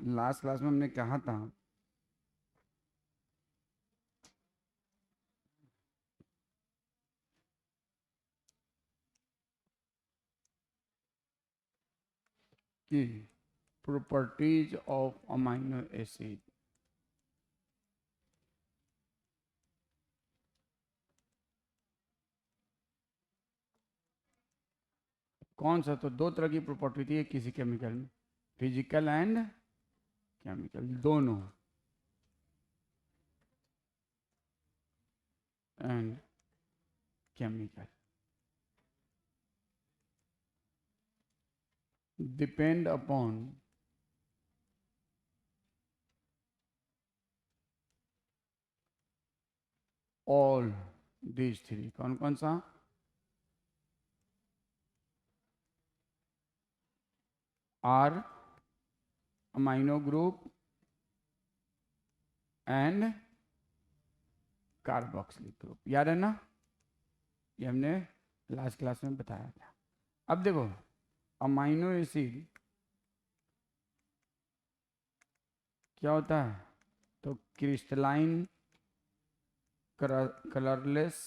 Last class में हमने कहा था कि प्रॉपर्टीज ऑफ अमाइनो एसिड, कौन सा, तो दो तरह की प्रॉपर्टी थी किसी केमिकल में, फिजिकल एंड केमिकल दोनों, and chemical depend upon all these three. कौन कौन सा? Are amino group and carboxylic group, याद है ना? ये हमने लास्ट क्लास में बताया था। अब देखो अमाइनो एसिड क्या होता है, तो क्रिस्टलाइन कलरलेस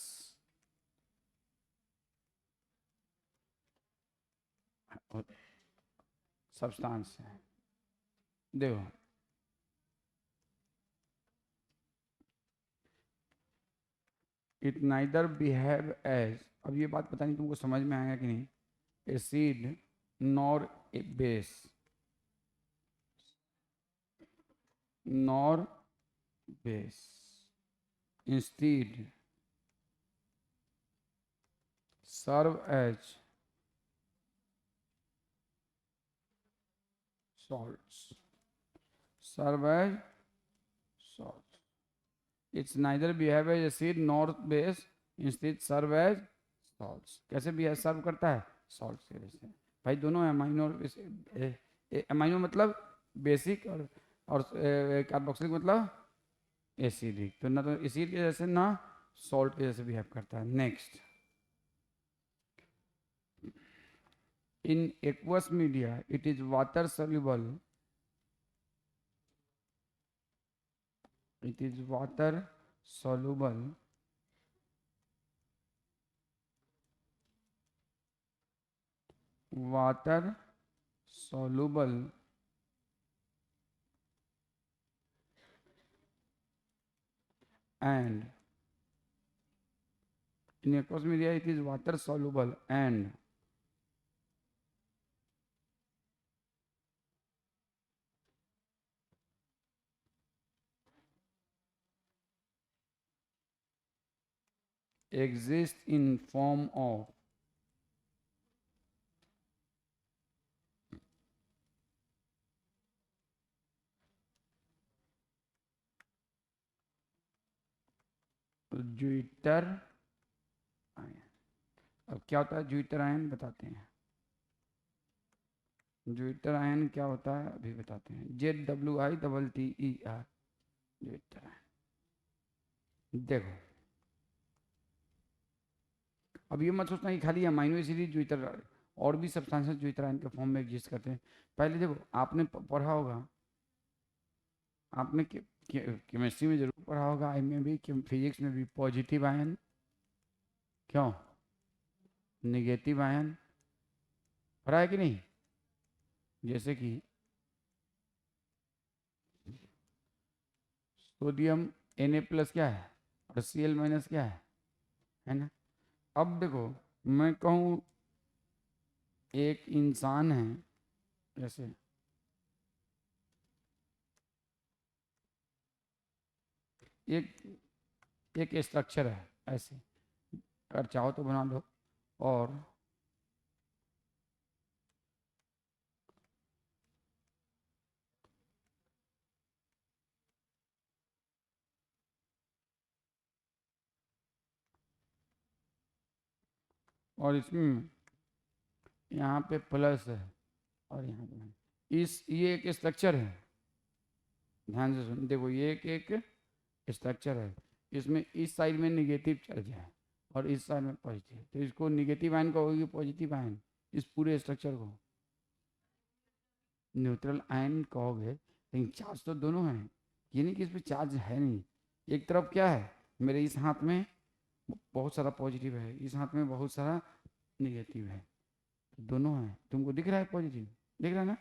सब्सटेंस है। देखो इट नाइदर बिहेव एज, अब ये बात पता नहीं तुमको समझ में आएगा कि नहीं, acid nor a base, nor base, instead serve as salts, serve as salts. It's neither behave as acid nor base, instead serve as salts. कैसे behave सर्व करता है? salts के वजह से। भाई दोनों अमाइनो, अमाइनो मतलब बेसिक और कार्बोक्सिलिक मतलब एसिडिक, तो ना तो एसिड के जैसे ना सॉल्ट के जैसे बिहेव करता है। Next, in aqueous media it is water soluble, it is water soluble water soluble and in aqueous media it is water soluble and exist in form of zwitter ion. अब क्या होता है zwitter ion, बताते हैं। Zwitter ion क्या होता है अभी बताते हैं। ZWITTER zwitter ion. देखो अब ये मत सोचना कि खाली अमाइनो एसिड ज्विटर, और भी सब्सटेंसेस ज्विटर आयन के फॉर्म में एग्जिस्ट करते हैं। पहले देखो आपने पढ़ा होगा, आपने केमिस्ट्री में जरूर पढ़ा होगा, आई में भी, फिजिक्स में भी, पॉजिटिव आयन, क्यों निगेटिव आयन, पढ़ा है कि नहीं? जैसे कि सोडियम Na+ क्या है और Cl- क्या है ना? अब देखो मैं कहूँ एक इंसान है, जैसे एक एक स्ट्रक्चर है ऐसे, अगर चाहो तो बना लो, और इसमें यहाँ पे प्लस है और यहाँ पे ये एक स्ट्रक्चर है, ध्यान से सुन, देखो ये एक स्ट्रक्चर है, इसमें इस साइड में निगेटिव चार्ज है और इस साइड में पॉजिटिव, तो इसको निगेटिव आयन कहोगे पॉजिटिव आयन? इस पूरे स्ट्रक्चर को न्यूट्रल आयन कहोगे। लेकिन चार्ज तो दोनों हैं, ये नहीं कि इस पर चार्ज है नहीं। एक तरफ क्या है, मेरे इस हाथ में बहुत सारा पॉजिटिव है, इस हाथ में बहुत सारा निगेटिव है, दोनों है। तुमको दिख रहा है पॉजिटिव, दिख रहा है ना?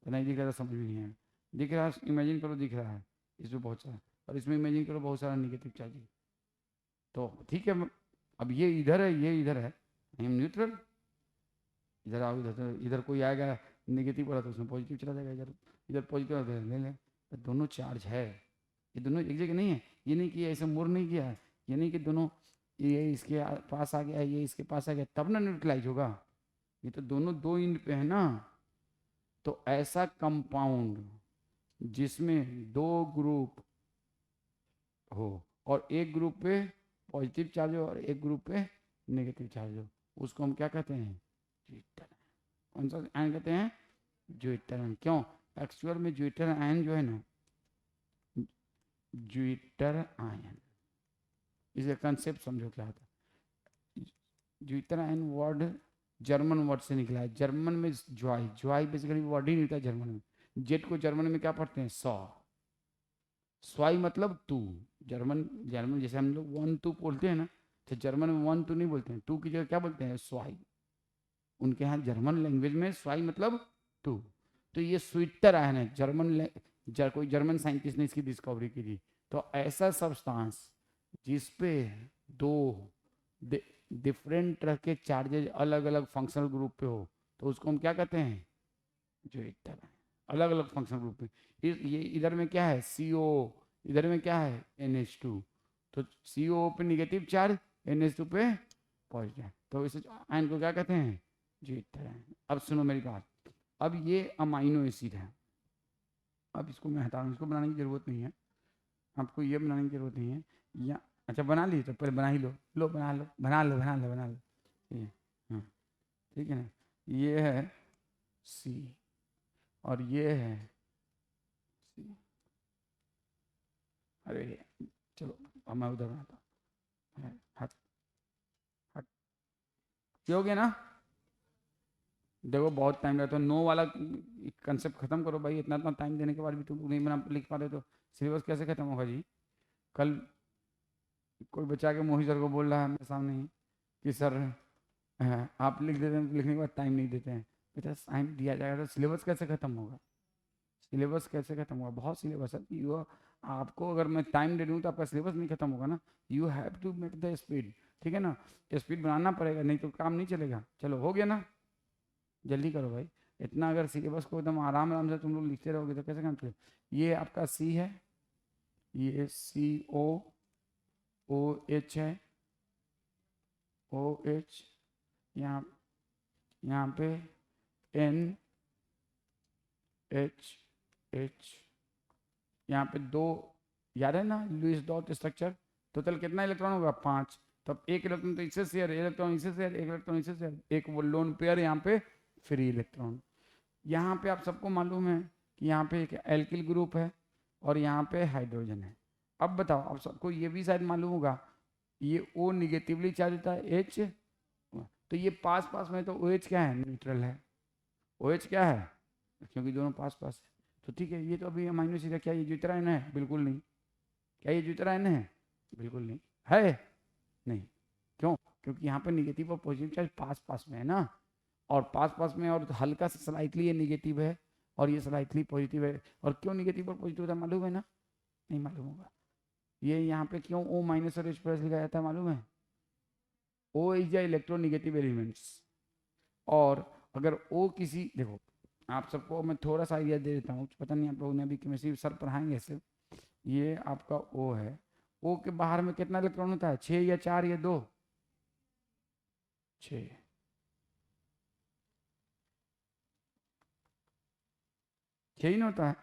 तो नहीं दिख रहा तो समझ में नहीं आया। दिख रहा है, इमेजिन करो दिख रहा है, इसमें बहुत सारा, और इसमें इमेजिन करो बहुत सारा निगेटिव चार्ज। तो ठीक है, अब ये इधर है, ये इधर है, आई एम न्यूट्रल। इधर आओ, इधर तो इधर कोई आएगा निगेटिव वाला तो उसमें पॉजिटिव चला जाएगा, इधर इधर पॉजिटिव ले लें। तो दोनों चार्ज है, ये दोनों एक जगह नहीं है। ये नहीं कि ऐसे मूव नहीं किया है, ये नहीं कि दोनों ये इसके पास आ गया, ये इसके पास आ गया तब ना न्यूट्रलाइज होगा। ये तो दोनों दो इंड पे है ना। तो ऐसा कंपाउंड जिसमें दो ग्रुप हो और एक ग्रुप पे पॉजिटिव चार्ज हो और एक ग्रुप पे नेगेटिव चार्ज हो, उसको हम क्या कहते हैं? ज्विटर। कौन सा आयन कहते हैं? Zwitter ion. क्यों? एक्चुअल में ज्विटर आयन जो है ना, ज्विटर आयन, इसका कंसेप्ट समझो क्या होता है। Zwitter ion word German word से निकला है। जर्मन में ज्वाई, ज्वाई बेसिकली वर्ड ही नहीं था जर्मन में। जेट को जर्मन में क्या पढ़ते हैं? सौ। स्वाई मतलब टू। जर्मन जर्मन जैसे हम लोग वन टू बोलते हैं ना, तो जर्मन में वन टू नहीं बोलते हैं, टू की जगह क्या बोलते हैं? स्वाई। उनके यहाँ जर्मन लैंग्वेज में स्वाई मतलब टू। तो ये स्वीटर आयन है, कोई जर्मन साइंटिस्ट ने इसकी डिस्कवरी की थी। तो ऐसा सब्सटेंस जिसपे दो डिफरेंट तरह के चार्जेज अलग अलग फंक्शनल ग्रुप पे हो, तो उसको हम क्या कहते हैं? Zwitter ion. अलग अलग फंक्शनल ग्रुप पे। ये इधर में क्या है? CO, इधर में क्या है? NH2। तो CO पे निगेटिव चार्ज, NH2 पे पॉजिटिव, तो इस आयन को क्या कहते हैं? Zwitter ion. अब सुनो मेरी बात, अब ये अमाइनो एसिड है, अब इसको मैं हटा रहा हूँ, इसको बनाने की जरूरत नहीं है आपको, ये बनाने की जरूरत नहीं है। या अच्छा बना ली तो पहले बना ही लो, लो बना लो बना लो बना लो बना लो, ये हाँ ठीक है ना। ये है C और ये है C। अरे चलो अब मैं उधर बनाता हूँ, हट हट, ये हो गया ना? देखो बहुत टाइम लगता है, नो वाला कंसेप्ट खत्म करो भाई। इतना इतना टाइम देने के बाद भी तुम नहीं बना लिख पा रहे तो सिलेबस कैसे खत्म होगा जी? कल कोई बच्चा के मोहित सर को बोल रहा है मेरे सामने ही कि सर आप लिख देते हैं, लिखने के बाद टाइम नहीं देते हैं। बेटा टाइम दिया जाएगा तो सिलेबस कैसे खत्म होगा? सिलेबस कैसे खत्म होगा? बहुत सिलेबस है। यू आपको अगर मैं टाइम दे दूँ तो आपका सिलेबस नहीं खत्म होगा ना। You have to make the speed, ठीक है ना? स्पीड बनाना पड़ेगा, नहीं तो काम नहीं चलेगा। चलो हो गया ना, जल्दी करो भाई। इतना अगर सिलेबस को एकदम आराम आराम से तुम लोग लिखते रहोगे तो कैसे काम चलेगा? ये आपका C है, ये COOH है, OH, यहाँ यहाँ पे NH, यहाँ पे दो, याद है ना लुईस डॉट स्ट्रक्चर? टोटल कितना इलेक्ट्रॉन होगा? 5। तब एक इलेक्ट्रॉन तो इससे शेयर, इलेक्ट्रॉन इससे शेयर, एक इलेक्ट्रॉन इससे शेयर, एक वो लोन पेयर यहाँ पे फ्री इलेक्ट्रॉन। यहाँ पे आप सबको मालूम है कि यहाँ पे एक एल्किल ग्रुप है और यहाँ पे हाइड्रोजन है। अब बताओ, आप सबको ये भी शायद मालूम होगा, ये O निगेटिवली चार्ज होता है, H, तो ये पास पास में, तो OH क्या है? न्यूट्रल है। OH क्या है? क्योंकि दोनों पास पास है। तो ठीक है, ये तो अभी अमाइनो एसिड है। क्या ये ज्विटर आयन है? बिल्कुल नहीं। क्या ये ज्विटर आयन है? बिल्कुल नहीं है। नहीं। क्यों? क्योंकि यहाँ पर निगेटिव और पॉजिटिव चार्ज पास पास में है ना, और पास पास में, और हल्का सा स्लाइटली ये निगेटिव है और ये स्लाइटली पॉजिटिव है। और क्यों निगेटिव और पॉजिटिव होता है मालूम है ना? नहीं मालूम होगा। ये यहाँ पे क्यों O माइनस और H प्लस लिखा जाता है मालूम है? O is the electronegative elements. और अगर O किसी, देखो आप सबको मैं थोड़ा सा आइडिया दे देता हूँ, पता नहीं आप लोगों ने अभी केमिस्ट्री सर पढ़ाएंगे ऐसे। ये आपका O है, O के बाहर में कितना इलेक्ट्रॉन होता है? 6 या 4 या 2? 6। ही नहीं होता है।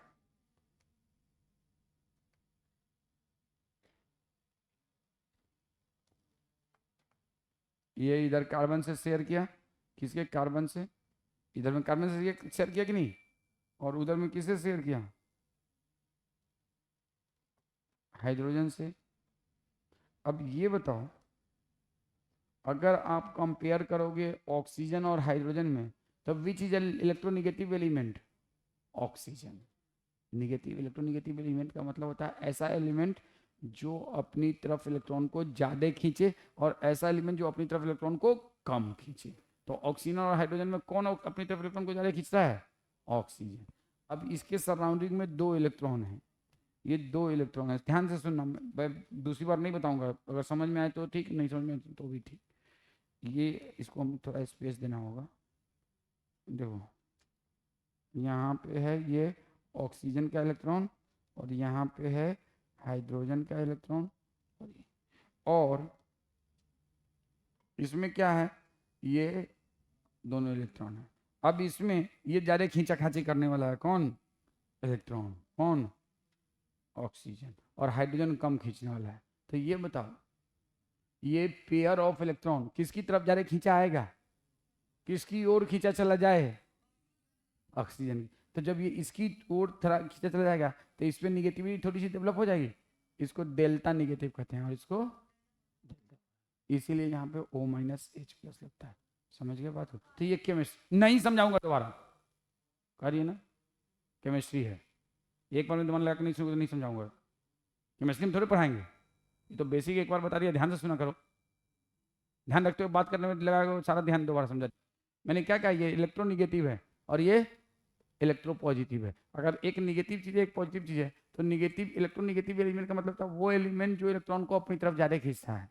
ये इधर कार्बन से शेयर किया, किसके? कार्बन से। इधर में कार्बन से शेयर किया कि नहीं? और उधर में किससे शेयर किया? हाइड्रोजन से। अब ये बताओ, अगर आप कंपेयर करोगे ऑक्सीजन और हाइड्रोजन में, तो which is electronegative element? Oxygen. Negative electronegative element का मतलब होता है ऐसा एलिमेंट जो अपनी तरफ इलेक्ट्रॉन को ज़्यादा खींचे और ऐसा एलिमेंट जो अपनी तरफ इलेक्ट्रॉन को कम खींचे। तो ऑक्सीजन और हाइड्रोजन में कौन अपनी तरफ इलेक्ट्रॉन को ज़्यादा खींचता है? ऑक्सीजन। अब इसके सराउंडिंग में 2 इलेक्ट्रॉन हैं, ये 2 इलेक्ट्रॉन है, ध्यान से सुनना, मैं दूसरी बार नहीं बताऊंगा, अगर समझ में आए तो ठीक, नहीं समझ में आए तो भी ठीक। ये इसको हम थोड़ा स्पेस देना होगा। देखो यहाँ पे है ये ऑक्सीजन का इलेक्ट्रॉन और यहाँ पे है हाइड्रोजन का इलेक्ट्रॉन, और इसमें क्या है, ये दोनों इलेक्ट्रॉन है। अब इसमें ये ज़्यादा खींचा खाची करने वाला है कौन? इलेक्ट्रॉन। कौन? ऑक्सीजन। और हाइड्रोजन कम खींचने वाला है। तो ये बताओ ये पेयर ऑफ इलेक्ट्रॉन किसकी तरफ ज़्यादा खींचा आएगा, किसकी ओर खींचा चला जाए? ऑक्सीजन की। तो जब ये इसकी ओर थोड़ा खींचा चला जाएगा तो इस पर निगेटिविटी थोड़ी सी डेवलप हो जाएगी, इसको डेल्टा निगेटिव कहते हैं, और इसको इसीलिए यहाँ पे O माइनस H प्लस लगता है। समझ गए बात को? तो ये केमिस्ट्री नहीं समझाऊंगा दोबारा, करिए ना, केमिस्ट्री है, एक बार में मन लगा के नहीं समझाऊंगा, केमिस्ट्री में थोड़े पढ़ाएंगे, ये तो बेसिक एक बार बता दिया, ध्यान से सुना करो, ध्यान रखते हुए बात करने में लगा सारा ध्यान दोबारा समझा। मैंने क्या कहा, ये इलेक्ट्रोनिगेटिव है और ये इलेक्ट्रो पॉजिटिव है। अगर एक निगेटिव चीज़ है एक पॉजिटिव चीज़ है तो निगेटिव इलेक्ट्रोनिगेटिव एलिमेंट का मतलब था वो एलिमेंट जो इलेक्ट्रॉन को अपनी तरफ ज़्यादा खींचता है,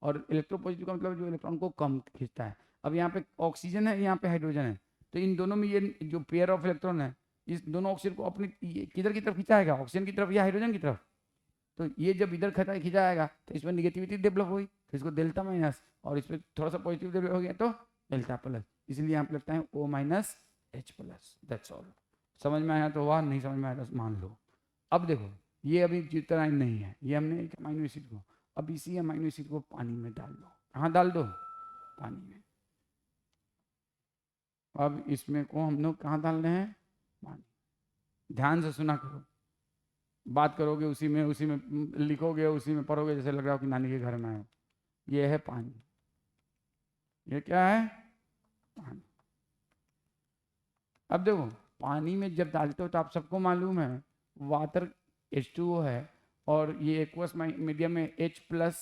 और इलेक्ट्रो पॉजिटिव का मतलब जो इलेक्ट्रॉन को कम खींचता है। अब यहाँ पे ऑक्सीजन है, यहाँ पे हाइड्रोजन है, तो इन दोनों में ये जो पेयर ऑफ इलेक्ट्रॉन है इस दोनों ऑक्सीजन को अपनी किधर की तरफ खींचाएगा, ऑक्सीजन की तरफ या हाइड्रोजन की तरफ? तो ये जब इधर खींचाएगा तो इसमें निगेटिविटी डेवलप हुई तो इसको डेल्टा माइनस, और इस पर थोड़ा सा पॉजिटिव डेवलप हो गया तो डेल्टा प्लस, इसलिए यहाँ पे लगता है O minus H plus. That's all. समझ में आया तो वाह, नहीं समझ में आया तो मान लो। अब देखो ये अभी जितना नहीं है, ये हमने एक अमीनो एसिड को, अब इसी अमीनो एसिड को पानी में डाल दो। कहाँ डाल दो? पानी में। अब इसमें को हम लोग कहाँ डाल रहे हैं? पानी। ध्यान से सुना करो, बात करोगे उसी में लिखोगे, उसी में पढ़ोगे, जैसे लग रहा हो कि नानी के घर में है। ये है पानी, ये क्या है? पानी। अब देखो पानी में जब डालते हो तो आप सबको मालूम है वाटर H2O है, और ये एक्वस मीडियम में H प्लस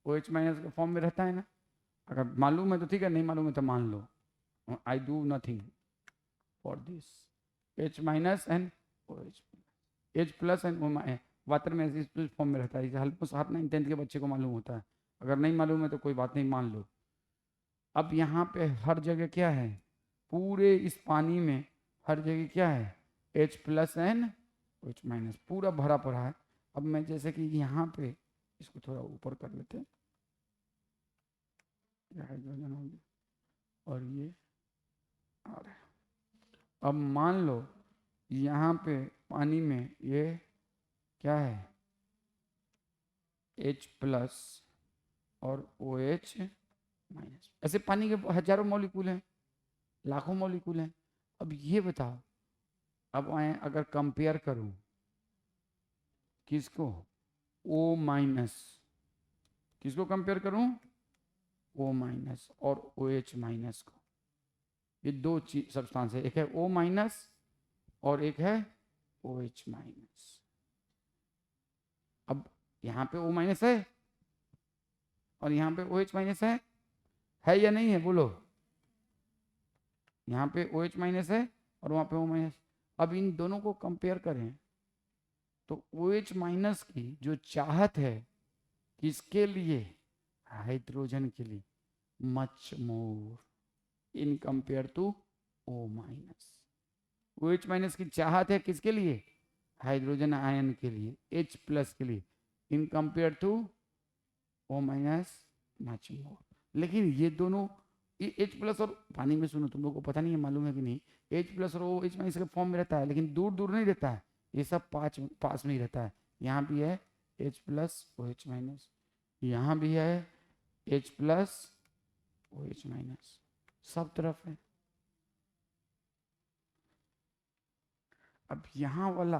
OH माइनस के फॉर्म में रहता है ना। अगर मालूम है तो ठीक है, नहीं मालूम है तो मान लो, I do nothing for this. H minus and OH, H plus and water में इस फॉर्म में रहता है, इसे ऑलमोस्ट हर 9th-10th के बच्चे को मालूम होता है, अगर नहीं मालूम है तो कोई बात नहीं, मान लो। अब यहाँ पे हर जगह क्या है, पूरे इस पानी में हर जगह क्या है? H plus and OH minus पूरा भरा पड़ा है। अब मैं जैसे कि यहाँ पे इसको थोड़ा ऊपर कर लेते हैं, हाइड्रोजन हो गया और ये आ रहा है। अब मान लो यहाँ पे पानी में ये क्या है? H प्लस और OH माइनस। ऐसे पानी के हजारों मॉलिक्यूल हैं, लाखों मॉलिक्यूल हैं। अब ये बताओ, अब मैं अगर कंपेयर करूं किसको? O माइनस, किसको कंपेयर करूं? O माइनस और OH माइनस को। ये दो चीज सब्सटेंस है, एक है O माइनस और एक है OH माइनस। अब यहाँ पे O माइनस है और यहाँ पे OH माइनस है या नहीं है? बोलो। यहाँ पे OH माइनस है और वहाँ पे O माइनस। अब इन दोनों को कंपेयर करें तो OH माइनस की जो चाहत है किसके लिए? हाइड्रोजन के लिए, much more in compare to O minus. OH minus की चाहत है किसके लिए? हाइड्रोजन आयन के लिए, H प्लस के लिए, in compare to O minus much more. लेकिन ये दोनों H प्लस और पानी में, सुनो तुम लोग को पता नहीं है, मालूम है कि नहीं, H प्लस और OH माइनस के फॉर्म में रहता है, लेकिन दूर दूर नहीं रहता है, ये सब पास में ही रहता है। यहाँ भी है H प्लस OH माइनस, यहाँ भी है H प्लस OH माइनस, सब तरफ है। अब यहाँ वाला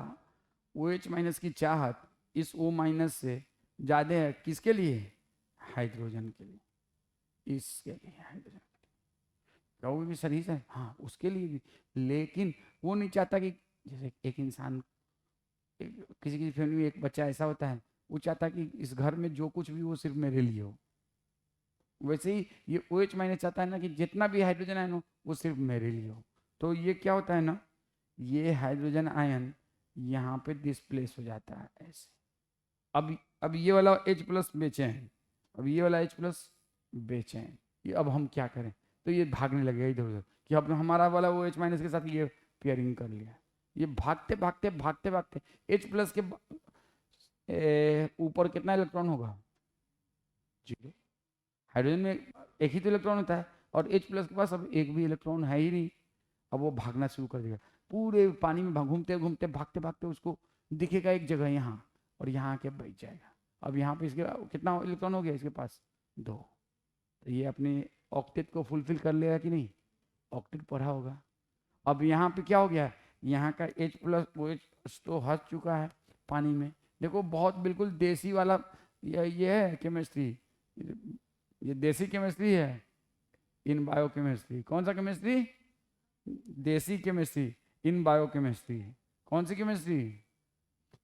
OH माइनस की चाहत इस O माइनस से ज़्यादा है किसके लिए? हाइड्रोजन के लिए, इसके लिए हाइड्रोजन के लिए। भी सही है, हाँ उसके लिए भी, लेकिन वो नहीं चाहता कि जैसे एक इंसान, किसी किसी फैमिली में एक बच्चा ऐसा होता है, वो चाहता है कि इस घर में जो कुछ भी वो सिर्फ मेरे लिए हो। वैसे ही ये OH माइनस चाहता है ना कि जितना भी हाइड्रोजन आयन हो वो सिर्फ मेरे लिए हो। तो ये क्या होता है ना, ये हाइड्रोजन आयन यहाँ पे डिस्प्लेस हो जाता है ऐसे। अब ये वाला H प्लस बेचैन, अब ये वाला H प्लस बेचैन, ये अब हम क्या करें? तो ये भागने लगेगा इधर उधर कि अब हमारा वाला वो H माइनस के साथ ये पेयरिंग कर लिया। ये भागते भागते भागते भागते H प्लस के ऊपर कितना इलेक्ट्रॉन होगा? 0। हाइड्रोजन में एक ही तो इलेक्ट्रॉन होता है और H प्लस के पास अब एक भी इलेक्ट्रॉन है ही नहीं। अब वो भागना शुरू कर देगा, पूरे पानी में घूमते घूमते भागते भागते उसको दिखेगा एक जगह यहाँ, और यहाँ आके बैठ जाएगा। अब यहाँ पे इसके कितना इलेक्ट्रॉन हो गया इसके पास? 2। तो ये अपने ऑक्टेट को फुलफिल कर लेगा कि नहीं? ऑक्टेट पढ़ा होगा। अब यहाँ पे क्या हो गया, यहाँ का H प्लस OH तो हंस चुका है पानी में। देखो बहुत बिल्कुल देसी वाला ये है केमिस्ट्री, ये देसी केमिस्ट्री है इन बायोकेमिस्ट्री। कौन सा केमिस्ट्री? देसी केमिस्ट्री इन बायोकेमिस्ट्री। कौन सी केमिस्ट्री?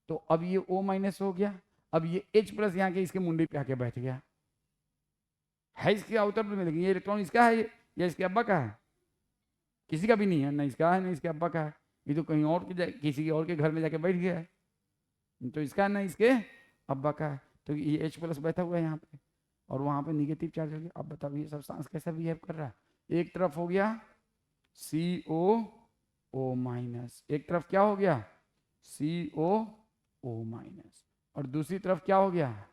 तो अब ये O माइनस हो गया, अब ये H प्लस यहाँ के इसके मुंडे पे आके बैठ गया है, इसके आउटर में, लेकिन ये इलेक्ट्रॉन इसका है या इसके अब्बा का है? किसी का भी नहीं है, ना इसका है ना इसके अब्बा का है। ये तो कहीं और के किसी और के घर में जाके बैठ गया है, तो इसका ना इसके अब्बा का है। तो ये H प्लस बैठा हुआ है यहाँ पे और वहाँ पे निगेटिव चार्ज हो गया। अब बताओ ये सब्सटेंस कैसा बिहेव कर रहा है? एक तरफ हो गया COO माइनस, एक तरफ क्या हो गया? COO माइनस, और दूसरी तरफ क्या हो गया?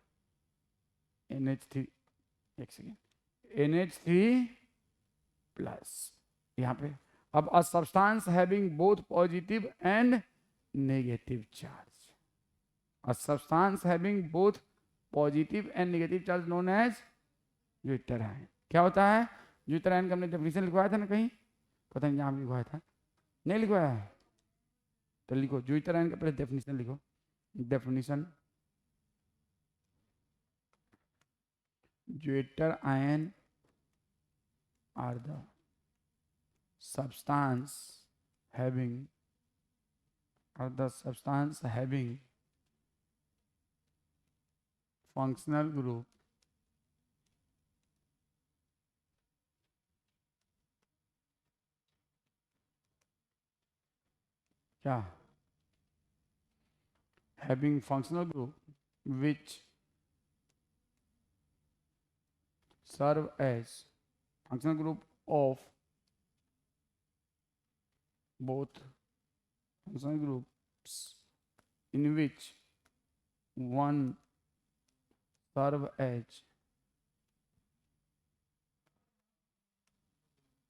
NH3, एक सेकेंड, NH3 प्लस यहाँ पे। अब a substance having both positive and negative charge, a substance having both positive and negative charge known as zwitter ion. क्या होता है? ज्विटर आयन का हमने डेफिनेशन लिखवाया था ना कहीं, पता नहीं यहाँ भी लिखवाया था, नहीं लिखवाया है? तो लिखो ज्विटर आयन का पहले डेफिनेशन लिखो। Definition, zwitter ion are the substance having functional group क्या? having functional group which serve as functional group of both functional groups in which one serve as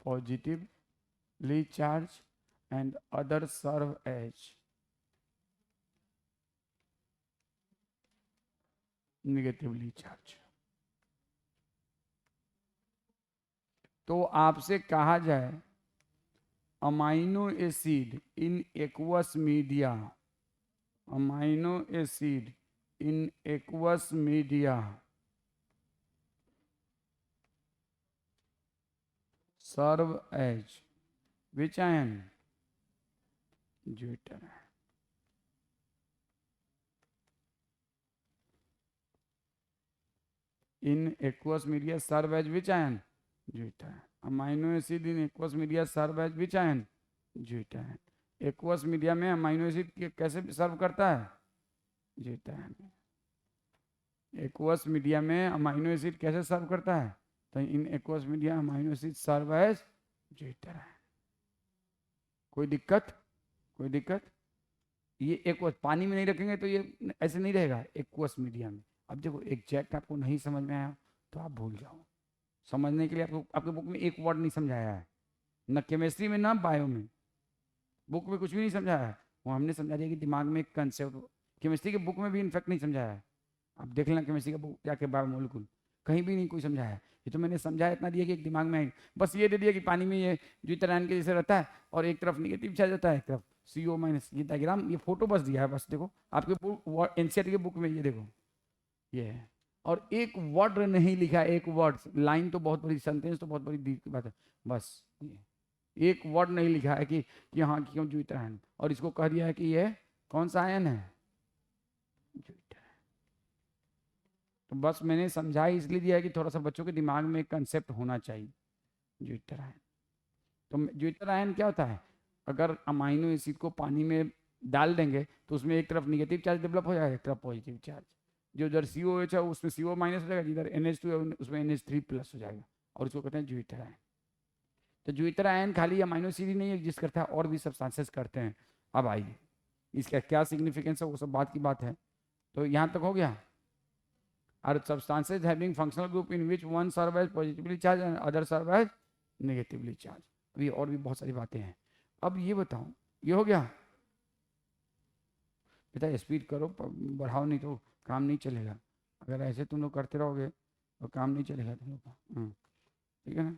positively charged and other serve as negatively charged। तो आपसे कहा जाए amino acid in aqueous media, amino acid in aqueous media serve as which ion? Zwitter. In aqueous media serve as which ion? Zwitter. Amino acid in aqueous media serve as which ion? Zwitter. Aqueous media में amino acid कैसे serve करता है? Zwitter. Aqueous media में amino acid कैसे serve करता है? तो in aqueous media amino acid serve as zwitter. कोई दिक्कत? कोई दिक्कत? ये एक्वस पानी में नहीं रखेंगे तो ये ऐसे नहीं रहेगा एक्वस मीडिया में। अब देखो एग्जैक्ट आपको नहीं समझ में आया तो आप भूल जाओ, समझने के लिए आपको आपके बुक में एक वर्ड नहीं समझाया है, न केमिस्ट्री में ना बायो में, बुक में कुछ भी नहीं समझाया है। वो हमने समझा दिया कि दिमाग में एक कंसेप्ट, केमिस्ट्री के बुक में भी इनफैक्ट नहीं समझाया है। आप देख लेना केमिस्ट्री का बुक जाके बायोमोलिकुल, कहीं भी नहीं कोई समझाया है। ये तो मैंने समझाया इतना दिया कि एक दिमाग में आई, बस ये दे दिया कि पानी में ये ज्विटर आयन के जैसे रहता है और एक तरफ निगेटिव चार्ज होता है, एक तरफ CO माइनस। ये डायग्राम, ये फोटो बस दिया है, बस देखो आपके NCERT के बुक में ये देखो ये है, और एक वर्ड नहीं लिखा है, एक वर्ड। लाइन तो बहुत बड़ी, सेंटेंस तो बहुत बड़ी दी की बात है, बस ये एक वर्ड नहीं लिखा है कि हाँ क्यों ज्विटर आयन, और इसको कह दिया है कि ये कौन सा आयन है, ज्विटर। तो बस मैंने समझा इसलिए दिया है कि थोड़ा सा बच्चों के दिमाग में एक कंसेप्ट होना चाहिए, ज्विटर आयन। तो ज्विटर आयन क्या होता है, अगर अमाइनो एसिड को पानी में डाल देंगे तो उसमें एक तरफ निगेटिव चार्ज डेवलप हो जाएगा, एक तरफ पॉजिटिव चार्ज। जो इधर COH है उसमें CO माइनस हो जाएगा, जिधर NH2 है उसमें NH3 प्लस हो जाएगा, और उसको कहते हैं ज्विटर आयन। तो ज्विटर आयन खाली अमाइनो एसिड ही नहीं एग्जिस्ट करता है, और भी सब्सटेंसेस करते हैं। अब आइए इसका क्या सिग्निफिकेंस है वो सब बात की बात है। तो यहाँ तक हो गया। Are substances having functional group in which one serve as positively charge and other serve as negatively charge. अभी और भी बहुत सारी बातें हैं। अब ये बताओ, ये हो गया बेटा, स्पीड करो, बढ़ाओ, नहीं तो काम नहीं चलेगा। अगर ऐसे तुम लोग करते रहोगे तो काम नहीं चलेगा तुम लोग का। ठीक है ना।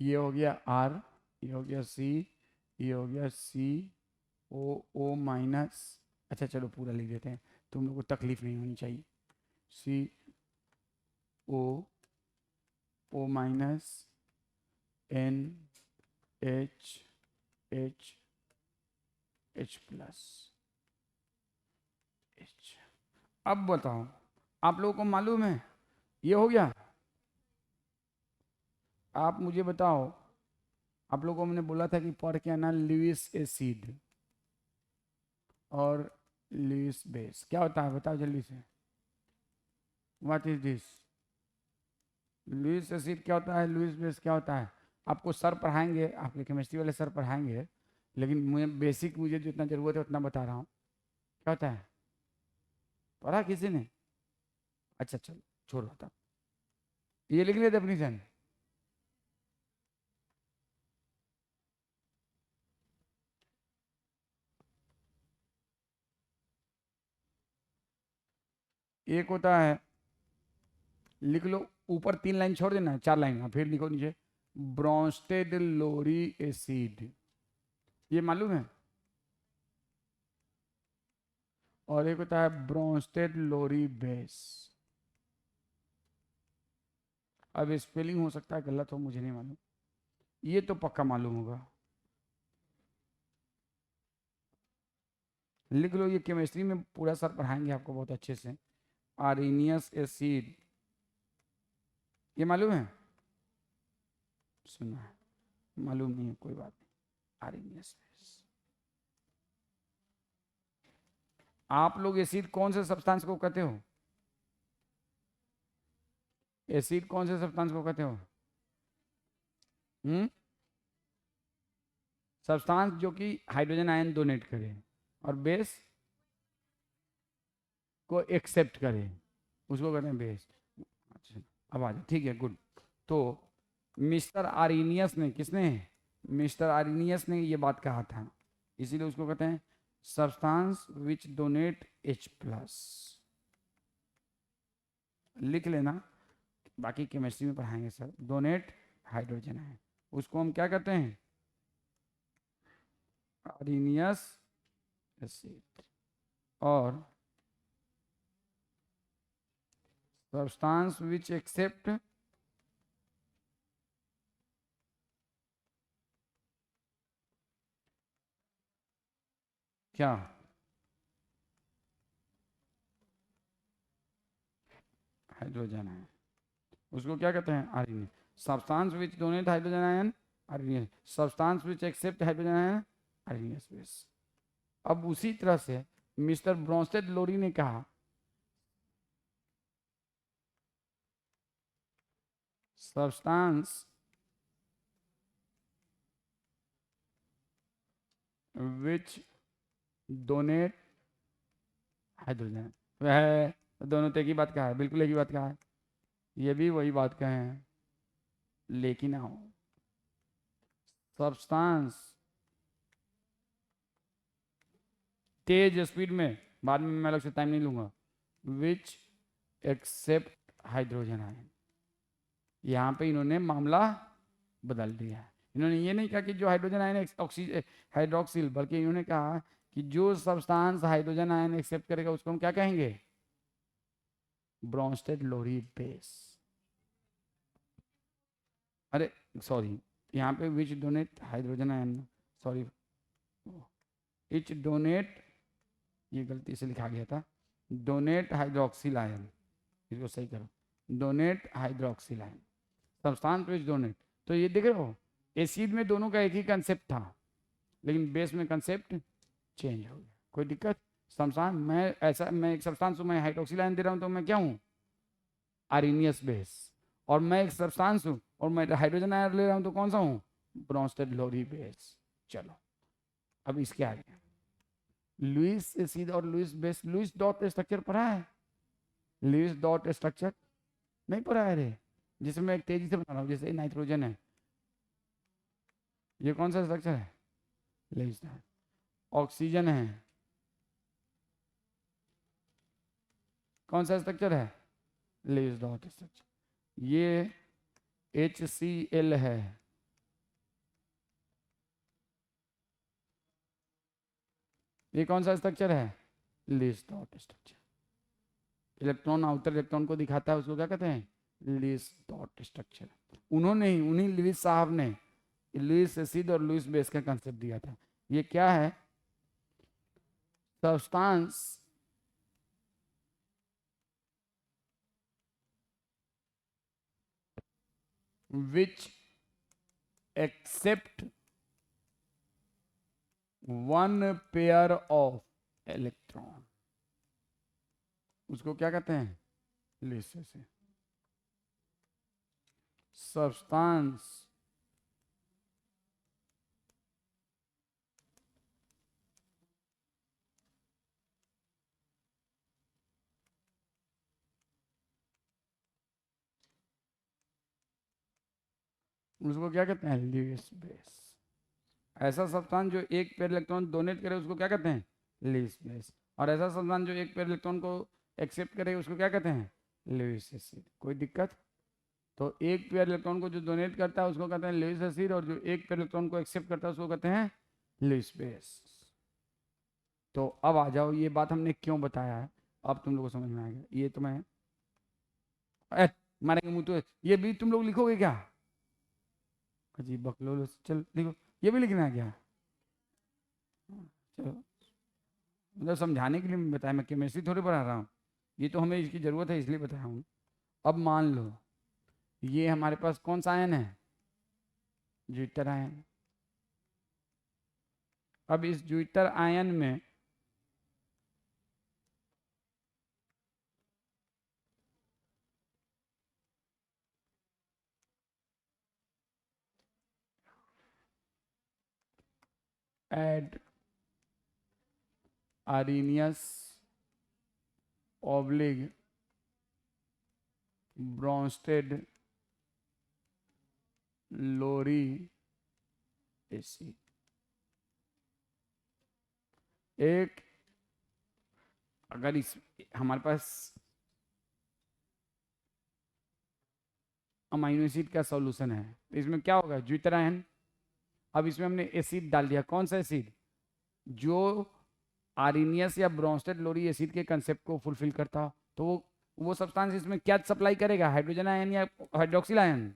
ये हो गया R, ये हो गया C, ये हो गया COO माइनस। अच्छा चलो पूरा लिख देते हैं, तुम लोग को तकलीफ नहीं होनी चाहिए। COO minus NH plus H। अब बताओ, आप लोगों को मालूम है ये हो गया। आप मुझे बताओ, आप लोगों को मैंने बोला था कि पढ़ के आना लुईस एसिड और लुईस बेस क्या होता है, बताओ जल्दी से। What is this? Lewis acid क्या होता है, लुईस बेस क्या होता है? आपको सर पढ़ाएंगे, आपके केमिस्ट्री वाले सर पढ़ाएंगे, लेकिन मुझे जितना जरूरत है उतना बता रहा हूँ। क्या होता है, पढ़ा किसी ने? अच्छा चलो छोड़ बताओ, ये लिख लिया डेफिनेशन। एक होता है, लिख लो, ऊपर 3 लाइन छोड़ देना, 4 लाइन फिर लिखो नीचे, ब्रोंस्टेड लोरी एसिड, ये मालूम है। और एक होता है ब्रोंस्टेड लोरी बेस। अब स्पेलिंग हो सकता है गलत हो, मुझे नहीं मालूम, ये तो पक्का मालूम होगा। लिख लो, ये केमिस्ट्री में पूरा सर पढ़ाएंगे आपको बहुत अच्छे से। आरिनियस एसिड, ये मालूम है? सुना है, मालूम नहीं है कोई बात नहीं। Arrhenius base. आप लोग एसिड कौन से सब्सटेंस को कहते हो? एसिड कौन से सब्सटेंस को कहते हो? सब्सटेंस जो कि हाइड्रोजन आयन डोनेट करे और बेस को एक्सेप्ट करे, उसको कहते हैं बेस। अच्छा अब आ जाओ, ठीक है गुड। तो मिस्टर आरिनियस ने, किसने? मिस्टर आरिनियस ने ये बात कहा था, इसीलिए उसको कहते हैं सब्सटेंस विच डोनेट H+। लिख लेना, बाकी केमिस्ट्री में पढ़ाएंगे सर। डोनेट हाइड्रोजन है, उसको हम क्या कहते हैं? Arrhenius acid. और सब्सटेंस विच एक्सेप्ट क्या? हाइड्रोजन है, उसको क्या कहते हैं? Organic. Substance which donate hydrogen ion, organic. Substance which accept hydrogen ion, organic base. अब उसी तरह से मिस्टर ब्रोंस्टेड लोरी ने कहा सब्सटेंस विच डोनेट हाइड्रोजन, वह दोनों तो एक ही बात कहा है, बिल्कुल एक ही बात कहा है, ये भी वही बात कहे हैं। लेकिन आओ, सब्सटेंस तेज स्पीड में, बाद में मैं अलग से टाइम नहीं लूंगा, विच एक्सेप्ट हाइड्रोजन आयन। यहाँ पे इन्होंने मामला बदल दिया है। इन्होंने ये नहीं कहा कि जो हाइड्रोजन आयन ऑक्सीजन हाइड्रोक्सिल, बल्कि इन्होंने कहा कि जो सब्सटेंस हाइड्रोजन आयन एक्सेप्ट करेगा उसको हम क्या कहेंगे? Bronsted Lowry base. अरे सॉरी, यहाँ पे which donate hydrogen ion, sorry, each donate, ये गलती से लिखा गया था, डोनेट हाइड्रोक्सिल आयन, इसको सही करो, donate hydroxyl ion, substance which donate. तो ये देख रहे हो, एसिड में दोनों का एक ही कंसेप्ट था, लेकिन बेस में कंसेप्ट चेंज हो गया। कोई दिक्कत? सब्सटेंस मैं एक सब्सटेंस हूँ, मैं हाइड्रोक्सिल आयन दे रहा हूँ तो मैं क्या हूँ? Arrhenius base. और मैं एक सब्सटेंस हूँ और मैं हाइड्रोजन आयन ले रहा हूँ तो कौन सा हूँ? Bronsted Lowry base. चलो अब इसके आगे लुईस एसिड और Lewis base. Lewis dot structure पढ़ा है? लुईस डॉट स्ट्रक्चर नहीं पढ़ा है रे? जिसमें मैं एक तेजी से बता रहा हूँ, जैसे नाइट्रोजन है, ये कौन सा स्ट्रक्चर है? लुईस। ऑक्सीजन है, कौन सा स्ट्रक्चर है? Lewis dot structure. ये HCl है, ये कौन सा स्ट्रक्चर है? Lewis dot structure. Electron outer electron को दिखाता है, उसको क्या कहते हैं? Lewis dot structure. उन्होंने ही, उन्हीं लुईस साहब ने लुईस एसिड और लुईस बेस का कंसेप्ट दिया था। ये क्या है? Substance which accept one pair of electron, उसको क्या कहते हैं? Lewis acid. सब्सटेंस उसको क्या कहते हैं? Lewis base. ऐसा सब्सटेंस जो एक पेयर इलेक्ट्रॉन डोनेट करे उसको क्या कहते हैं? Lewis base. और ऐसा सब्सटेंस जो एक पेयर इलेक्ट्रॉन को एक्सेप्ट करे उसको क्या कहते हैं? Lewis acid. कोई दिक्कत? तो एक पेयर इलेक्ट्रॉन को जो डोनेट करता है उसको कहते हैं लुईस एसिड, और जो एक पेयर इलेक्ट्रॉन को एक्सेप्ट करता है उसको कहते हैं लुईस बेस। तो अब आ जाओ, ये बात हमने क्यों बताया है, अब तुम लोग को समझ में आएगा। ये तुम्हें मारेंगे मुंह तो, ये भी तुम लोग लिखोगे क्या? अजीब बकलोल, चल लिखो। ये भी लिखना है क्या? चलो, मतलब समझाने के लिए मैं बताया, मैं केमिस्ट्री थोड़ी पढ़ा रहा हूँ, ये तो हमें इसकी ज़रूरत है इसलिए बताया हूँ। अब मान लो ये हमारे पास कौन सा आयन है? Zwitter ion. अब इस ज्यूटर आयन में एड आर्नियस ऑब्लिग ब्रोंस्टेड लोरी एसिड। एक अगर इस हमारे पास अमाइनो एसिड का सॉल्यूशन है तो इसमें क्या होगा? Zwitter ion. अब इसमें हमने एसिड डाल दिया, कौन सा एसिड? जो आर्नियस या ब्रोंस्टेड लोरी एसिड के कंसेप्ट को फुलफिल करता हो। तो वो सब्सटेंस इसमें क्या सप्लाई करेगा? हाइड्रोजन आयन या हाइड्रोक्सिल आयन?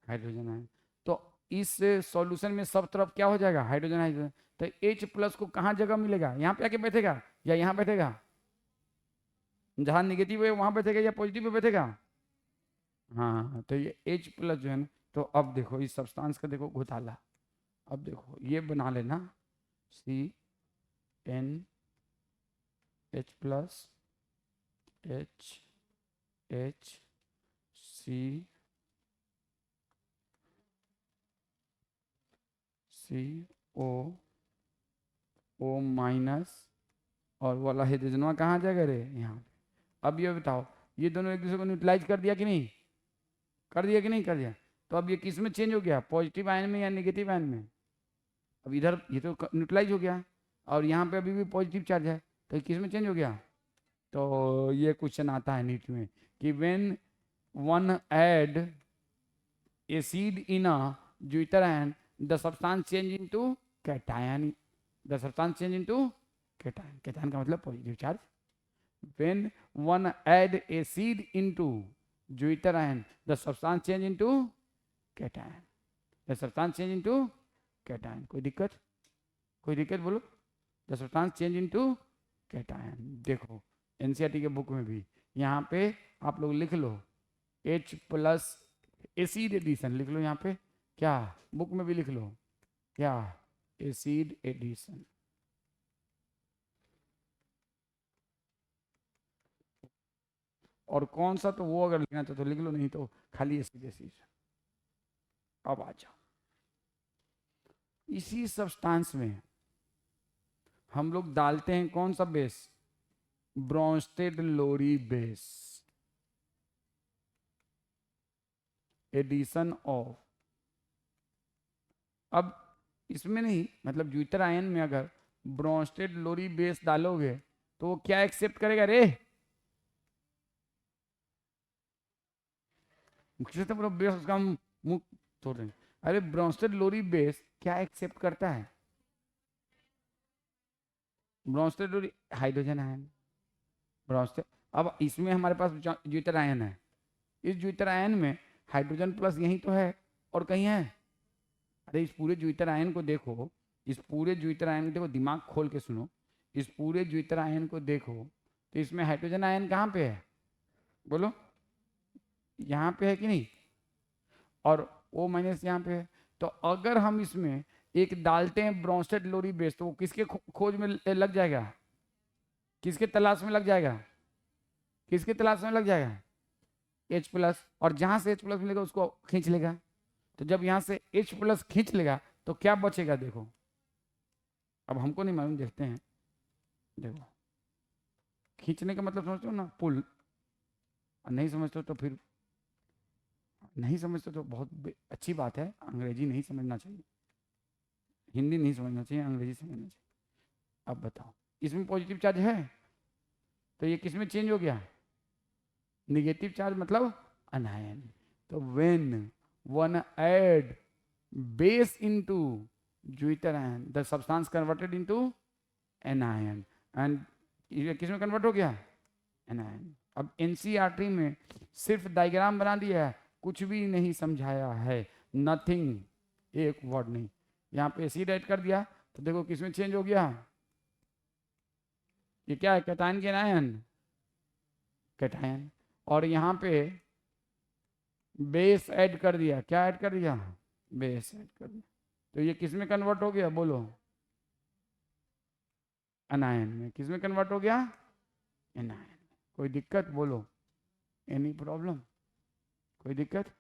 Hydrogen ion. तो इस सॉल्यूशन में सब तरफ क्या हो जाएगा? Hydrogen hydrogen. तो H+ को कहाँ जगह मिलेगा? यहाँ पे आके बैठेगा या यहाँ बैठेगा? जहाँ निगेटिव है वहां बैठेगा या पॉजिटिव पे बैठेगा? हाँ, तो ये H+ जो है ना, तो अब देखो इस सब्सटेंस का देखो घोटाला। अब देखो ये बना लेना CnH+, HCO, और वाला हाइड्रोजन कहाँ जाएगा रे? यहाँ। अब ये बताओ, ये दोनों एक दूसरे को न्यूट्रलाइज कर दिया कि नहीं? कर दिया कि नहीं कर दिया? तो अब ये किस में चेंज हो गया? पॉजिटिव आयन में या नेगेटिव आयन में? अब इधर ये तो न्यूट्रलाइज हो गया और यहाँ पे अभी भी पॉजिटिव चार्ज है, तो किस में चेंज हो गया? तो ये क्वेश्चन आता है नीट में कि when one add acid in a zwitter ion the substance change into cation, the substance change into cation, cation का मतलब positive charge. When one add acid into zwitter ion the substance change into cation, the substance change into cation. कोई दिक्कत, कोई दिक्कत बोलो। The substance change into cation. देखो NCERT के book में भी यहाँ पे आप लोग लिख लो H प्लस एसिड एडिशन लिख लो यहाँ पे, क्या बुक में भी लिख लो, क्या एसिड एडिशन। और कौन सा, तो वो अगर लिखना तो लिख लो, नहीं तो खाली एसिड एसिड। अब आ जाओ, इसी सब्सटेंस में हम लोग डालते हैं कौन सा base, Bronsted Lowry base, addition of. अब इसमें नहीं, मतलब ज्विटर आयन में अगर ब्रोंस्टेड लोरी बेस डालोगे तो वो क्या एक्सेप्ट करेगा रे, बेस उसका मुंह तोड़ रहे हैं। अरे ब्रोंस्टेड लोरी बेस क्या एक्सेप्ट करता है, ब्रोंस्टेड लोरी हाइड्रोजन आयन, ब्रोंस्टेड। अब इसमें हमारे पास ज्विटर आयन है, इस ज्विटर आयन में हाइड्रोजन प्लस यही तो है और कहीं है। अरे इस पूरे ज्विटर आयन को देखो, इस पूरे ज्विटर आयन को देखो, दिमाग खोल के सुनो, इस पूरे ज्विटर आयन को देखो तो इसमें हाइड्रोजन आयन कहाँ पे है, बोलो, यहाँ पे है कि नहीं, और O माइनस यहाँ पे है। तो अगर हम इसमें एक डालते हैं ब्रोंस्टेड लोरी बेस तो वो किसके खोज में लग जाएगा, किसके तलाश में लग जाएगा, किसके तलाश में लग जाएगा, H प्लस। और जहां से H प्लस मिलेगा उसको खींच लेगा। तो जब यहां से H प्लस खींच लेगा तो क्या बचेगा, देखो अब हमको नहीं मालूम, देखते हैं। देखो खींचने का मतलब समझते हो ना, पुल। नहीं समझते हो तो फिर, नहीं समझते तो बहुत अच्छी बात है, अंग्रेजी नहीं समझना चाहिए, हिंदी नहीं समझना चाहिए, अंग्रेजी समझना चाहिए। अब बताओ इसमें पॉजिटिव चार्ज है तो ये किस में चेंज हो गया, निगेटिव चार्ज मतलब अनायन। तो when one add base into zwitter ion the substance converted into anion, and ये किस में कन्वर्ट हो गया, एनायन। अब एनसीईआरटी में सिर्फ डायग्राम बना दिया है, कुछ भी नहीं समझाया है, नथिंग, एक वर्ड नहीं। यहाँ पे एसिड ऐड कर दिया तो देखो किसमें चेंज हो गया, ये क्या है, कैटायन के एनायन, कैटायन। और यहाँ पे बेस ऐड कर दिया, क्या ऐड कर दिया, बेस ऐड कर दिया, तो ये किस में कन्वर्ट हो गया, बोलो, एनायन में। किस में कन्वर्ट हो गया, एनायन। कोई दिक्कत बोलो, एनी प्रॉब्लम, कोई दिक्कत,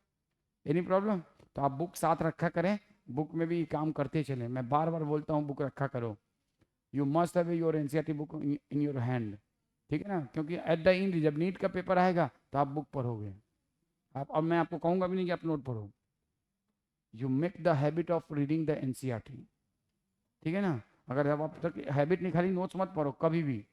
एनी प्रॉब्लम। तो आप बुक साथ रखा करें, बुक में भी काम करते चले, मैं बार बार बोलता हूँ बुक रखा करो, you must have your NCERT book in your hand, ठीक है ना, क्योंकि एट द एंड जब नीट का पेपर आएगा तो आप बुक पढ़ोगे। आप, अब मैं आपको कहूँगा भी नहीं कि आप नोट पढ़ो, you make the habit of reading the NCERT, ठीक है ना। अगर अब आप तक हैबिट नहीं, खाली नोट्स मत पढ़ो कभी भी,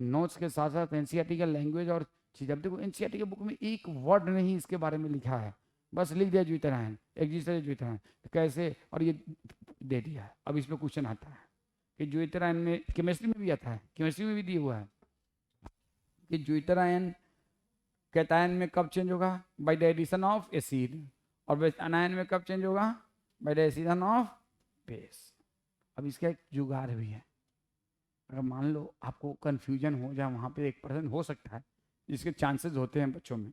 नोट्स के साथ साथ एनसीईआरटी का लैंग्वेज और चीज। अब देखो एनसीईआरटी के बुक में एक वर्ड नहीं इसके बारे में लिखा है, बस लिख दिया ज्विटर आयन, एग्जिस्टर ज्विटर आयन कैसे, और ये दे दिया। अब इसमें क्वेश्चन आता है कि ज्विटर आयन में, केमिस्ट्री में भी आता है, केमिस्ट्री में भी दिया हुआ है कि ज्विटर आयन कैटायन में कब चेंज होगा, by the addition of acid, और अनायन में कब चेंज होगा, by the addition of base. अब इसका एक जुगाड़ भी है, अगर मान लो आपको कंफ्यूजन हो जाए, वहाँ पे 1% हो सकता है जिसके चांसेस होते हैं बच्चों में,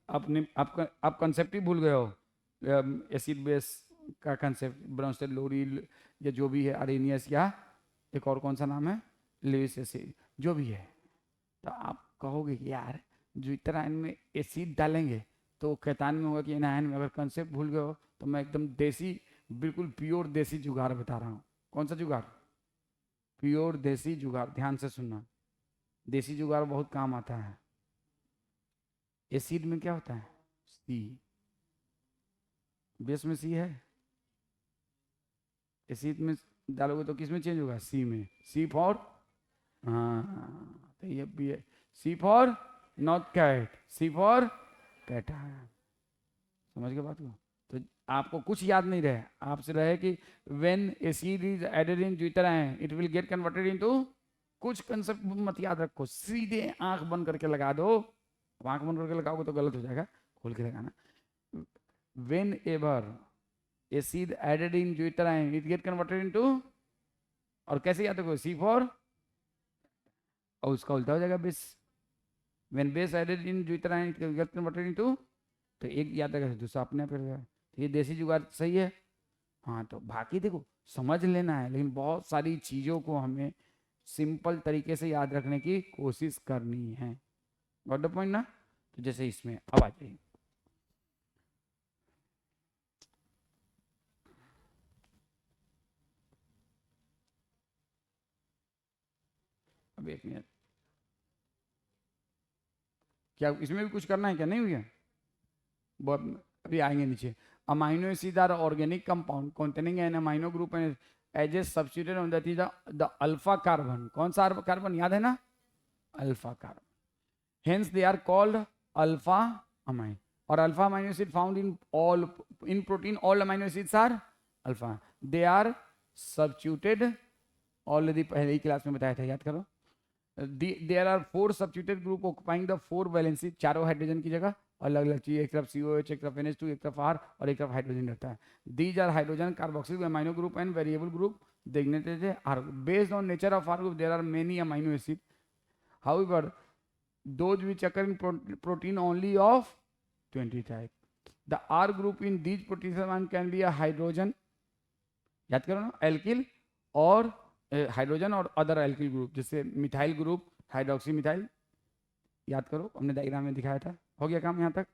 आपने आप कंसेप्ट ही भूल गए हो, एसिड बेस का कंसेप्ट, ब्रोंस्टेड लोरी या जो भी है, अरेनियस या एक और कौन सा नाम है, लेविस एसिड, जो भी है। तो आप कहोगे कि यार ज्विटर आयन में एसिड डालेंगे तो कैटायन में होगा कि एनायन में, अगर कंसेप्ट भूल गए हो तो मैं एकदम देसी, बिल्कुल प्योर देसी जुगाड़ बता रहा हूँ। कौन सा जुगाड़, प्योर देसी जुगाड़, ध्यान से सुनना, देसी जुगाड़ बहुत काम आता है। एसिड में क्या होता है, सी, बेस में सी है, एसिड में डालोगे तो किस में चेंज होगा, सी में, सी फॉर, हाँ तो ये भी है, C for not cat, C for cation, समझ के बात को। तो आपको कुछ याद नहीं रहे, आपसे रहे कि when acid is added in zwitter ion it will get converted into, कुछ कंसेप्ट मत याद रखो, सीधे आंख बंद करके लगा दो। अब आंख बंद करके लगाओगे तो गलत हो जाएगा, खोल के लगाना। Whenever acid added in zwitter ion it get converted into, और कैसे याद रखो, C4, और उसका उल्टा हो जाएगा base. When base added in zwitter ion it get converted into, तो एक याद रखेगा दूसरा अपने आप रहेगा। तो ये देसी जुगाड़ सही है। हाँ, तो बाकी देखो समझ लेना है, लेकिन बहुत सारी चीज़ों को हमें सिंपल तरीके से याद रखने की कोशिश करनी है। गॉट द पॉइंट ना? तो जैसे इसमें अब आ जाइए, अब एक मिनट, क्या इसमें भी कुछ करना है क्या? नहीं हुआ, अभी आएंगे नीचे। Amino acid are organic compound containing an amino group and as a substitute of that is the alpha carbon। कौन सा कार्बन याद है ना? Alpha carbon. Hence they are called alpha amine. और alpha amino acid found in protein, all amino acids are alpha. They are substituted, already पहले ही class में बताया था, याद करो। There are 4 substituted group occupying the 4 valency, चारों hydrogen की जगह अलग अलग चीज, एक तरफ COH, एक तरफ NH2, एक तरफ R और एक तरफ हाइड्रोजन रहता है। These are hydrogen carboxyl amino group and variable group designated as R group. Based on nature of R group, there are many amino acids. However, those which occur in protein only of 20 type. The R group in these proteins can be a hydrogen, याद करो ना, alkyl और hydrogen और other alkyl group, जैसे methyl group, hydroxy methyl, याद करो हमने diagram में दिखाया था। हो गया काम यहाँ तक?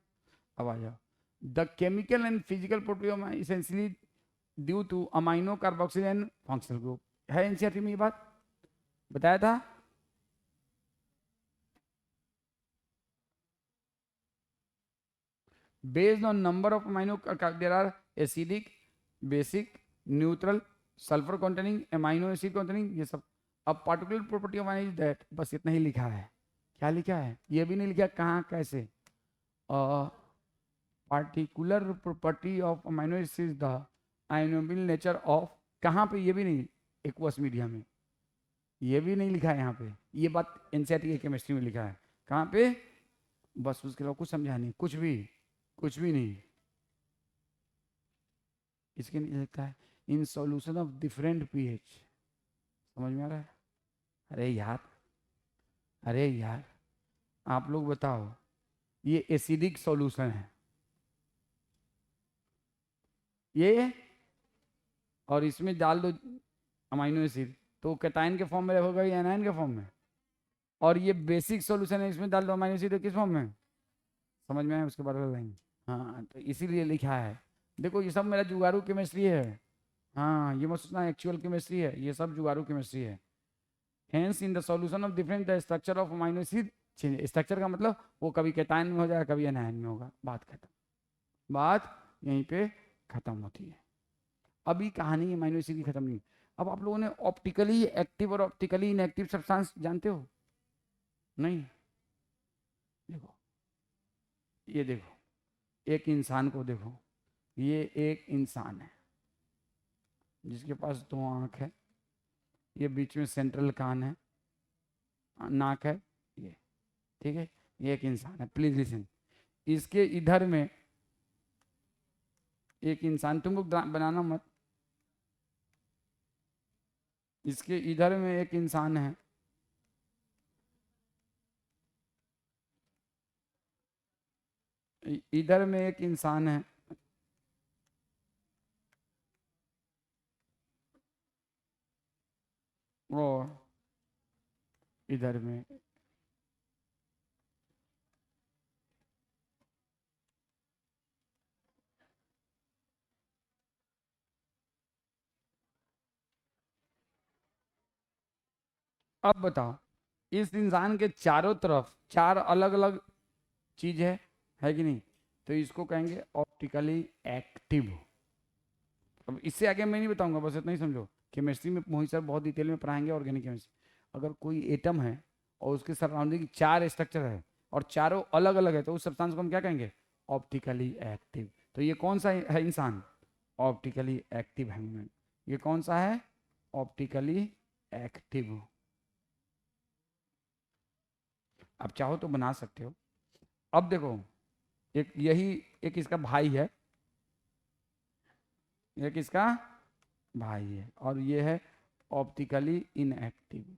अब आ जाओ। The chemical and physical property essentially due to amino carboxyl and functional group, है एनसीईआरटी में ये बात बताया था। Based on number of amino there are acidic, basic, neutral, sulphur containing, amino acid containing, ये सब। अब particular property of is that, बस इतना ही लिखा है। क्या लिखा है? ये भी नहीं लिखा कहाँ कैसे। Particular property of amino acid the ionizable nature of, कहाँ पे? ये भी नहीं, एक्वस मीडिया में, ये भी नहीं लिखा है यहाँ पे। ये बात एनसीईआरटी की केमिस्ट्री में लिखा है। कहाँ पे? बस उसके अलावा कुछ समझा नहीं, कुछ भी नहीं। इसके नीचे लिखा है in solution of different pH. समझ में आ रहा है? अरे यार आप लोग बताओ, ये एसिडिक सॉल्यूशन है ये, और इसमें डाल दो अमाइनो एसिड तो कैटायन के फॉर्म में होगा या एनायन के फॉर्म में। और ये बेसिक सॉल्यूशन है, इसमें डाल दो अमाइनो एसिड, किस फॉर्म में? समझ में आया? उसके बाद लाइन। हाँ, तो इसीलिए लिखा है। देखो ये सब मेरा जुगाड़ू केमिस्ट्री है। हाँ, ये मत सोचना एक्चुअल केमिस्ट्री है, ये सब जुगाड़ू केमिस्ट्री है। Hence in the solution of different the structure of amino acid change. Structure का मतलब वो कभी कैटायन में हो जाएगा, कभी एनायन में होगा, बात खत्म। बात यहीं पे खत्म होती है। अभी कहानी अमाइनो एसिड की खत्म नहीं। अब आप लोगों ने ऑप्टिकली एक्टिव और ऑप्टिकली इनएक्टिव सब्सटेंस जानते हो? नहीं? देखो, ये देखो, एक इंसान को देखो, ये एक इंसान है जिसके पास 2 आंख है, ये बीच में सेंट्रल कान है, नाक है, ये ठीक है, ये एक इंसान है। प्लीज लिसन, इसके इधर में एक इंसान, तुम लोग बनाना मत, इसके इधर में एक इंसान है, इधर में एक इंसान है, और इधर में अब बताओ, इस इंसान के चारों तरफ 4 अलग अलग चीज है कि नहीं? तो इसको कहेंगे ऑप्टिकली एक्टिव। अब इससे आगे मैं नहीं बताऊंगा, बस इतना ही समझो। केमिस्ट्री में मोहित सर बहुत डिटेल में पढ़ाएंगे ऑर्गेनिक केमिस्ट्री। अगर कोई एटम है और उसके सराउंडिंग 4 स्ट्रक्चर है और चारों अलग अलग है, तो उस सब्सटेंस को हम क्या कहेंगे? Optically active. तो ये कौन सा है इंसान? Optically active human. ये कौन सा है? Optically active. आप चाहो तो बना सकते हो। अब देखो, एक यही एक इसका भाई है, एक इसका भाई है, और ये है ऑप्टिकली इनएक्टिव।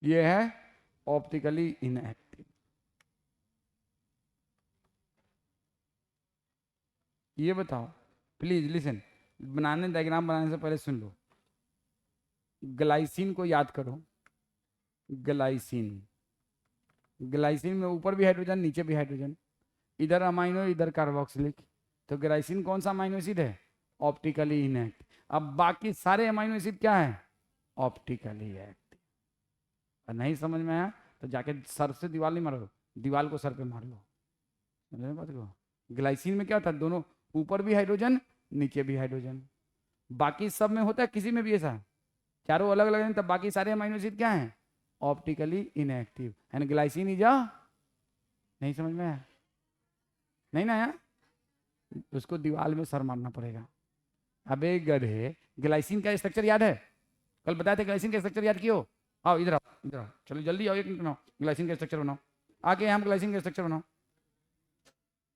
ये है ऑप्टिकली इनएक्टिव। ये बताओ, प्लीज लिसन, डायग्राम बनाने से पहले सुन लो। ग्लाइसिन को याद करो। ग्लाइसिन, ग्लाइसिन में ऊपर भी हाइड्रोजन, नीचे भी हाइड्रोजन, इधर अमाइनो इधर कार्बोक्सिलिक। तो ग्लाइसिन कौन सा अमाइनो एसिड है? Optically inactive. अब बाकी सारे अमाइनो एसिड क्या है? Optically active. और नहीं समझ में आया तो जाके सर से दीवार नहीं मारो, दीवार को सर पे मार लो। समझ बात को? ग्लाइसिन में क्या होता है? दोनों, ऊपर भी हाइड्रोजन नीचे भी हाइड्रोजन। बाकी सब में होता है, किसी में भी ऐसा चारों अलग अलग हैं, तब बाकी सारे अमाइनो एसिड क्या हैं? Optically inactive. And glycine is a, नहीं समझ में आया? नहीं ना आया? उसको दीवार में सर मारना पड़ेगा। अबे गधे, ग्लाइसिन का स्ट्रक्चर याद है? कल बताए थे ग्लाइसिन का स्ट्रक्चर याद कियो? आओ इधर आओ, इधर आओ, चलो जल्दी आओ, एक मिनट बनाओ, ग्लाइसिन का स्ट्रक्चर बनाओ। आके हम ग्लाइसिन का स्ट्रक्चर बनाओ।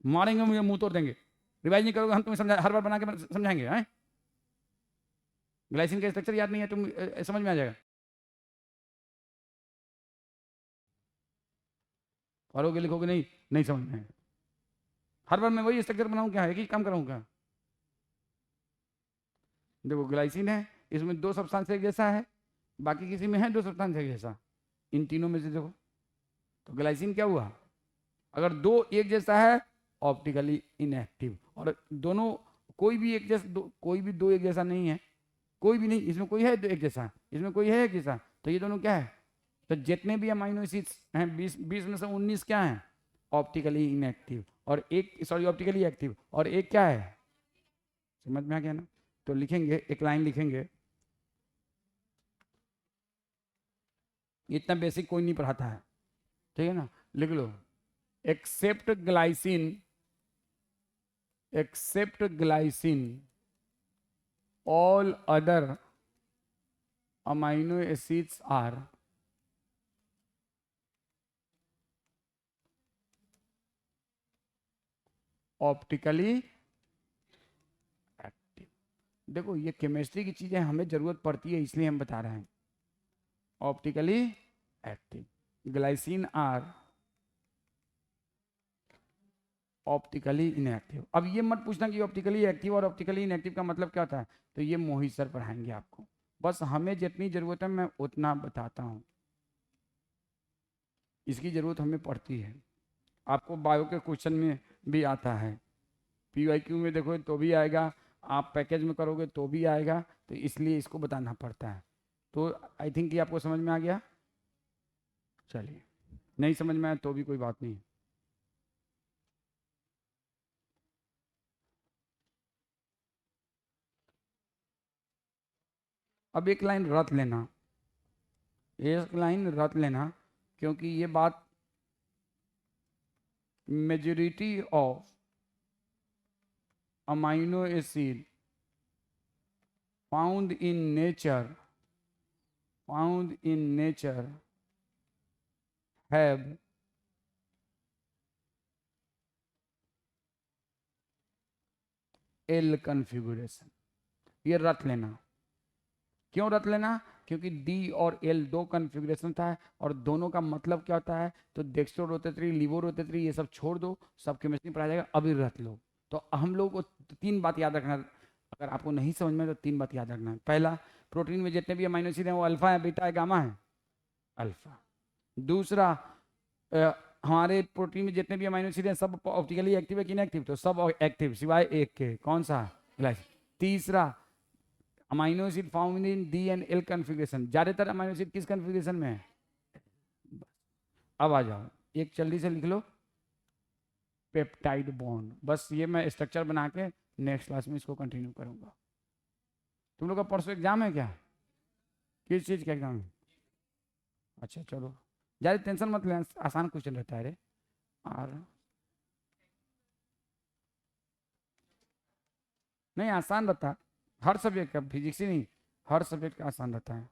मारेंगे मुझे, मुंह तोड़ देंगे। रिवाइज नहीं करोगे, हम तुम्हें समझा, हर बार बना के समझाएंगे। हैं? ग्लाइसिन का स्ट्रक्चर याद नहीं है, तुम समझ में आ जाएगा। पढ़ोगे लिखोगे नहीं, नहीं समझ में। हर बार मैं वही स्ट्रक्चर बनाऊं क्या? एक ही काम कराऊं क्या? देखो ग्लाइसिन है, इसमें दो सब्सटेंस एक जैसा है, बाकी किसी में है दो सब्सटेंस एक जैसा। इन तीनों में से देखो, तो ग्लाइसिन क्या हुआ? अगर दो एक जैसा है, ऑप्टिकली इनएक्टिव। और दोनों, कोई भी एक जैसा कोई भी दो एक जैसा नहीं है, कोई भी नहीं। इसमें कोई है दो एक जैसा, इसमें कोई है एक जैसा, तो ये दोनों क्या है? तो जितने भी अमाइनो एसिड्स हैं, 20 में से 19 क्या है? Optically inactive. और एक, सॉरी, ऑप्टिकली एक्टिव, और एक क्या है? समझ में आ गया ना? तो लिखेंगे, एक लाइन लिखेंगे, इतना बेसिक कोई नहीं पढ़ाता है, ठीक है ना? लिख लो, except glycine, except glycine all other amino acids are optically active. देखो ये केमिस्ट्री की चीजें हमें जरूरत पड़ती है, इसलिए हम बता रहे हैं। Optically active, glycine are optically inactive. अब ये मत पूछना कि ऑप्टिकली एक्टिव और ऑप्टिकली इनएक्टिव का मतलब क्या होता है, तो ये मोहित सर पढ़ाएंगे आपको। बस हमें जितनी जरूरत है मैं उतना बताता हूँ, इसकी जरूरत हमें पड़ती है। आपको बायो के क्वेश्चन में भी आता है, पीवाईक्यू में देखो तो भी आएगा, आप पैकेज में करोगे तो भी आएगा, तो इसलिए इसको बताना पड़ता है। तो आई थिंक कि आपको समझ में आ गया। चलिए, नहीं समझ में आया तो भी कोई बात नहीं। अब एक लाइन रट लेना, एक लाइन रट लेना, क्योंकि ये बात majority of amino acid found in nature, found in nature have L configuration. ये रट लेना। क्यों रट लेना? क्योंकि डी और एल दो कन्फिगुरेशन था, और दोनों का मतलब क्या होता है, तो डेक्स्ट्रो रोटेटरी, लिवो रोटेटरी, ये सब छोड़ दो, सब केमिस्ट्री पढ़ाया जाएगा, अभी रट लो। तो हम लोग को तीन बात याद रखना, अगर आपको नहीं समझ में तो तीन बात याद रखना है। पहला, प्रोटीन में जितने भी अमाइनो एसिड हैं वो अल्फा है, बीटा है, गामा है? अल्फा। दूसरा, हमारे प्रोटीन में जितने भी अमाइनो एसिड हैं सब ऑप्टिकली एक्टिव है कि इनएक्टिव? तो सब एक्टिव सिवाय एक के, कौन सा? ग्लाइसिन। तीसरा, amino acid found in D and L configuration, ज्यादातर अमाइनो एसिड किस कन्फिग्रेशन में है? अब आ जाओ, एक जल्दी से लिख लो, पेप्टाइड बॉन्ड। बस ये मैं स्ट्रक्चर बना के नेक्स्ट क्लास में इसको कंटिन्यू करूंगा। तुम लोग का परसों एग्जाम है क्या? किस चीज़ का एग्जाम है? अच्छा चलो, ज़्यादा टेंशन मत लेना, आसान क्वेश्चन रहता है रे। और नहीं, आसान रहता है हर सब्जेक्ट का, फिजिक्स ही नहीं, हर सब्जेक्ट का आसान रहता है।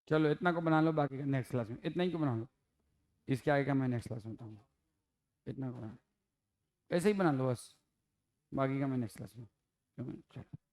चलो इतना को बना लो, बाकी का नेक्स्ट क्लास में, इतना ही को बना लो, इसके आगे का मैं नेक्स्ट क्लास में बताऊंगा। इतना को बना, ऐसे ही बना लो बस, बाकी का मैं नेक्स्ट क्लास में। चलो।